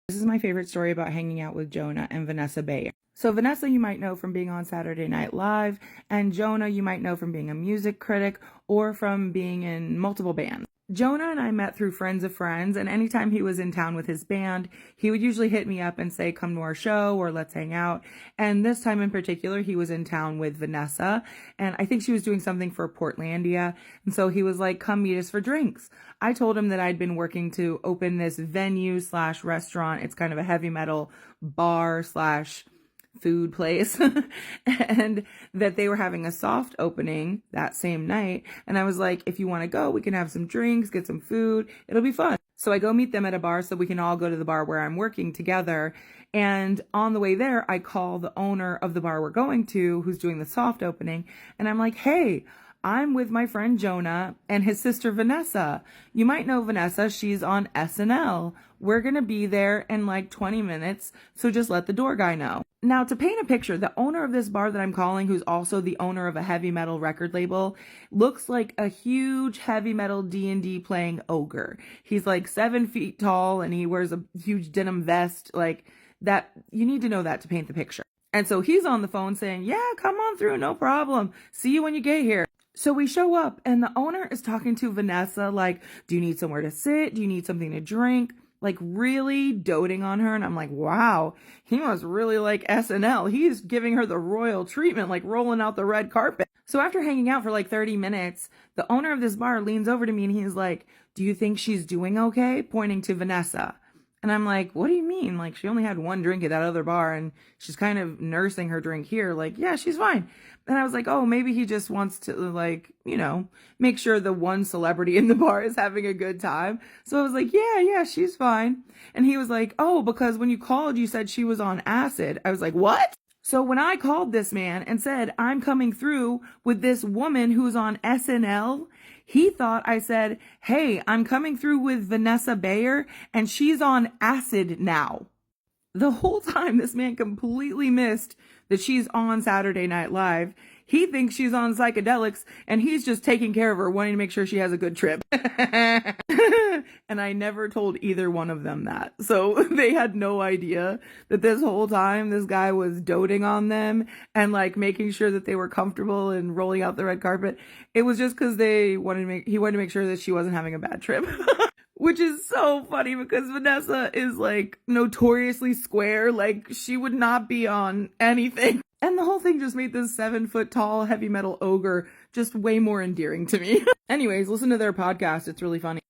This is my favorite story about hanging out with Jonah and Vanessa Bayer. So Vanessa, you might know from being on Saturday Night Live, and Jonah, you might know from being a music critic or from being in multiple bands. Jonah and I met through friends of friends, and anytime he was in town with his band, he would usually hit me up and say, come to our show or let's hang out. And this time in particular, he was in town with Vanessa, and I think she was doing something for Portlandia. And so he was like, come meet us for drinks. I told him that I'd been working to open this venue slash restaurant. It's kind of a heavy metal bar slash food place and that they were having a soft opening that same night. And I was like, if you want to go, we can have some drinks, get some food. It'll be fun. So I go meet them at a bar so we can all go to the bar where I'm working together. And on the way there, I call the owner of the bar we're going to, who's doing the soft opening. And I'm like, hey, I'm with my friend Jonah and his sister Vanessa. You might know Vanessa. She's on SNL. We're going to be there in like 20 minutes, so just let the door guy know. Now, to paint a picture, the owner of this bar that I'm calling, who's also the owner of a heavy metal record label, looks like a huge heavy metal D&D playing ogre. He's like 7 feet tall and he wears a huge denim vest. Like that, you need to know that to paint the picture. And so he's on the phone saying, yeah, come on through, no problem. See you when you get here. So we show up and the owner is talking to Vanessa like, do you need somewhere to sit? Do you need something to drink? Like really doting on her. And I'm like, wow, he must really like SNL. He's giving her the royal treatment, like rolling out the red carpet. So after hanging out for like 30 minutes, the owner of this bar leans over to me and he's like, do you think she's doing okay? Pointing to Vanessa. And I'm like, what do you mean? Like, she only had one drink at that other bar and she's kind of nursing her drink here. Like, yeah, she's fine. And I was like, oh, maybe he just wants to, like, you know, make sure the one celebrity in the bar is having a good time. So I was like, yeah, she's fine. And he was like, oh, because when you called, you said she was on acid. I was like, what? So when I called this man and said, I'm coming through with this woman who's on SNL, he thought I said, hey, I'm coming through with Vanessa Bayer and she's on acid now. The whole time, this man completely missed that she's on Saturday Night Live. He thinks she's on psychedelics and he's just taking care of her, wanting to make sure she has a good trip. And I never told either one of them that. So they had no idea that this whole time this guy was doting on them and like making sure that they were comfortable and rolling out the red carpet. It was just because he wanted to make sure that she wasn't having a bad trip. Which is so funny because Vanessa is like notoriously square. Like she would not be on anything. And the whole thing just made this 7 foot tall heavy metal ogre just way more endearing to me. Anyways, listen to their podcast. It's really funny.